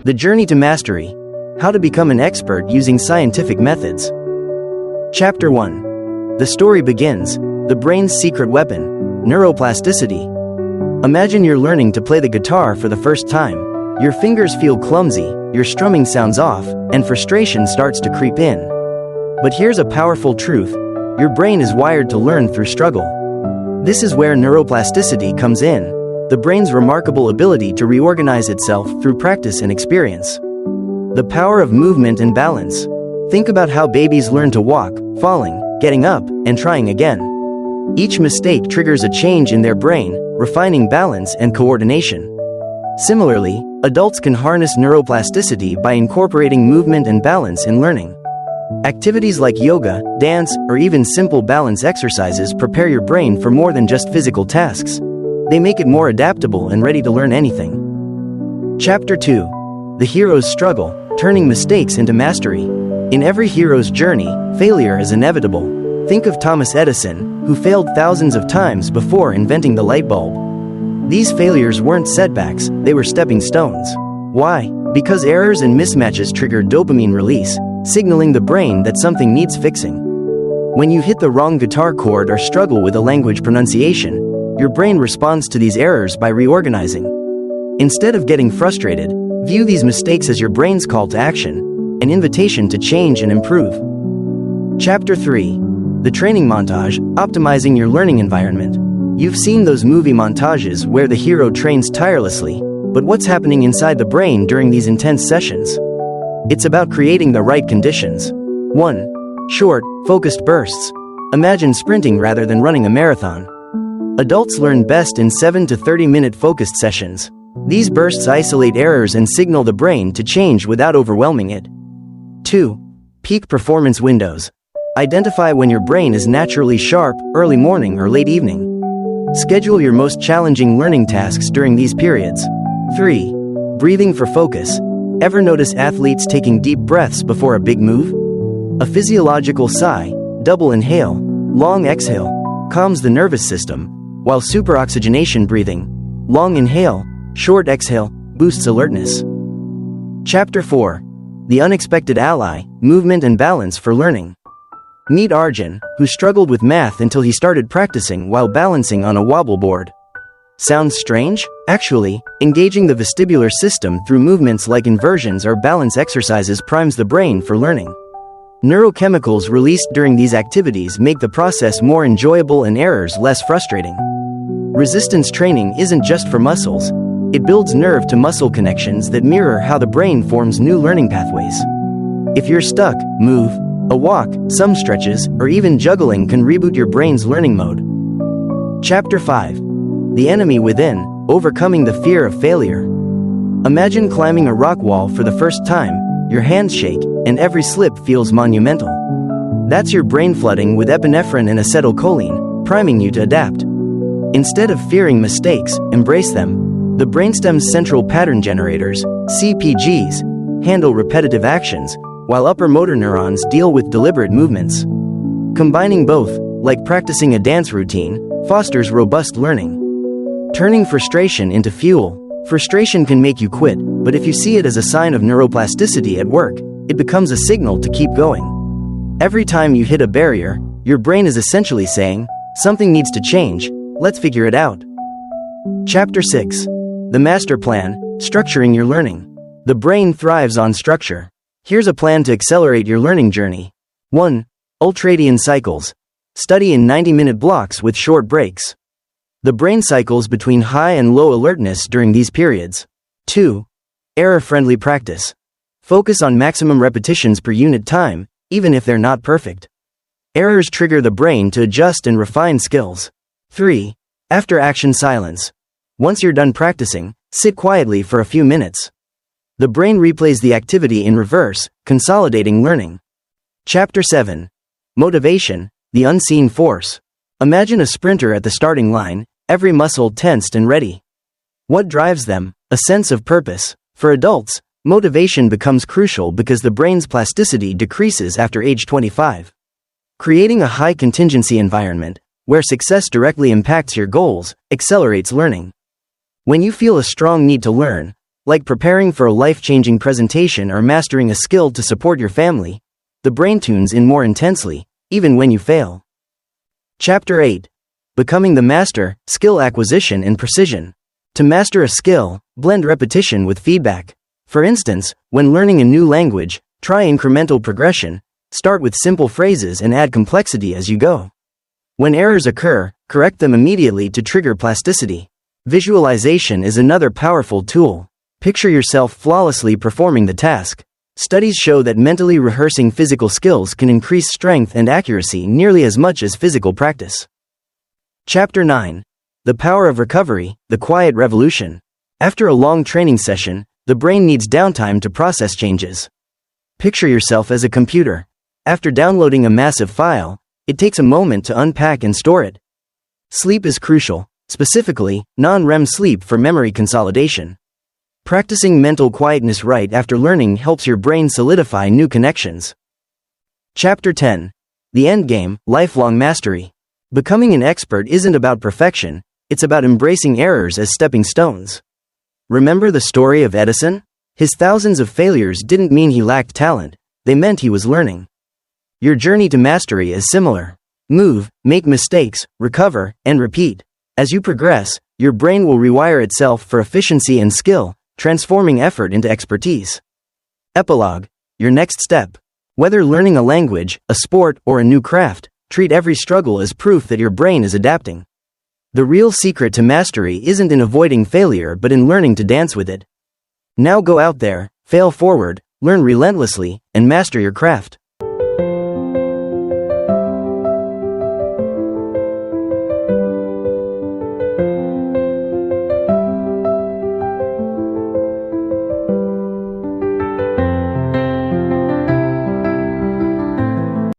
The Journey to Mastery: How to Become an Expert Using Scientific Methods. Chapter 1. The story begins: the brain's secret weapon, neuroplasticity. Imagine you're learning to play the guitar for the first time. Your fingers feel clumsy, your strumming sounds off, and frustration starts to creep in. But here's a powerful truth: your brain is wired to learn through struggle. This is where neuroplasticity comes in, the brain's remarkable ability to reorganize itself through practice and experience. The power of movement and balance. Think about how babies learn to walk, falling, getting up, and trying again. Each mistake triggers a change in their brain, refining balance and coordination. Similarly, adults can harness neuroplasticity by incorporating movement and balance in learning. Activities like yoga, dance, or even simple balance exercises prepare your brain for more than just physical tasks. They make it more adaptable and ready to learn anything. Chapter 2. The Hero's Struggle: Turning Mistakes into Mastery. In every hero's journey, failure is inevitable. Think of Thomas Edison, who failed thousands of times before inventing the light bulb. These failures weren't setbacks, they were stepping stones. Why? Because errors and mismatches trigger dopamine release, signaling the brain that something needs fixing. When you hit the wrong guitar chord or struggle with a language pronunciation, your brain responds to these errors by reorganizing. Instead of getting frustrated, view these mistakes as your brain's call to action, an invitation to change and improve. Chapter 3. The Training Montage: Optimizing Your Learning Environment. You've seen those movie montages where the hero trains tirelessly, but what's happening inside the brain during these intense sessions? It's about creating the right conditions. 1. Short, focused bursts. Imagine sprinting rather than running a marathon. Adults learn best in 7 to 30-minute focused sessions. These bursts isolate errors and signal the brain to change without overwhelming it. 2. Peak performance windows. Identify when your brain is naturally sharp, early morning or late evening. Schedule your most challenging learning tasks during these periods. 3. Breathing for focus. Ever notice athletes taking deep breaths before a big move? A physiological sigh, double inhale, long exhale, calms the nervous system, while superoxygenation breathing, long inhale, short exhale, boosts alertness. Chapter 4. The Unexpected Ally: Movement and Balance for Learning. Meet Arjun, who struggled with math until he started practicing while balancing on a wobble board. Sounds strange? Actually, engaging the vestibular system through movements like inversions or balance exercises primes the brain for learning. Neurochemicals released during these activities make the process more enjoyable and errors less frustrating. Resistance training isn't just for muscles. It builds nerve-to-muscle connections that mirror how the brain forms new learning pathways. If you're stuck, move. A walk, some stretches, or even juggling can reboot your brain's learning mode. Chapter 5. The Enemy Within: Overcoming the Fear of Failure. Imagine climbing a rock wall for the first time. Your hands shake, and every slip feels monumental. That's your brain flooding with epinephrine and acetylcholine, priming you to adapt. Instead of fearing mistakes, embrace them. The brainstem's central pattern generators, CPGs, handle repetitive actions, while upper motor neurons deal with deliberate movements. Combining both, like practicing a dance routine, fosters robust learning. Turning frustration into fuel. Frustration can make you quit, but if you see it as a sign of neuroplasticity at work, it becomes a signal to keep going. Every time you hit a barrier, your brain is essentially saying, something needs to change, let's figure it out. Chapter 6. The Master Plan: Structuring Your Learning. The brain thrives on structure. Here's a plan to accelerate your learning journey. 1. Ultradian cycles. Study in 90-minute blocks with short breaks. The brain cycles between high and low alertness during these periods. 2. Error-friendly practice. Focus on maximum repetitions per unit time, even if they're not perfect. Errors trigger the brain to adjust and refine skills. 3. After-action silence. Once you're done practicing, sit quietly for a few minutes. The brain replays the activity in reverse, consolidating learning. Chapter 7. Motivation: The Unseen Force. Imagine a sprinter at the starting line, every muscle tensed and ready. What drives them? A sense of purpose. For adults, motivation becomes crucial because the brain's plasticity decreases after age 25. Creating a high-contingency environment, where success directly impacts your goals, accelerates learning. When you feel a strong need to learn, Like preparing for a life-changing presentation or mastering a skill to support your family, the brain tunes in more intensely, even when you fail. Chapter 8. Becoming the Master, Skill Acquisition and Precision. To master a skill, blend repetition with feedback. For instance, when learning a new language, try incremental progression. Start with simple phrases and add complexity as you go. When errors occur, correct them immediately to trigger plasticity. Visualization is another powerful tool. Picture yourself flawlessly performing the task. Studies show that mentally rehearsing physical skills can increase strength and accuracy nearly as much as physical practice. Chapter 9. The Power of Recovery, the Quiet Revolution. After a long training session, the brain needs downtime to process changes. Picture yourself as a computer. After downloading a massive file, it takes a moment to unpack and store it. Sleep is crucial, specifically, non-REM sleep for memory consolidation. Practicing mental quietness right after learning helps your brain solidify new connections. Chapter 10. The Endgame, Lifelong Mastery. Becoming an expert isn't about perfection, it's about embracing errors as stepping stones. Remember the story of Edison? His thousands of failures didn't mean he lacked talent, they meant he was learning. Your journey to mastery is similar. Move, make mistakes, recover, and repeat. As you progress, your brain will rewire itself for efficiency and skill, transforming effort into expertise. Epilogue. Your next step. Whether learning a language, a sport, or a new craft, treat every struggle as proof that your brain is adapting. The real secret to mastery isn't in avoiding failure but in learning to dance with it. Now go out there, fail forward, learn relentlessly, and master your craft.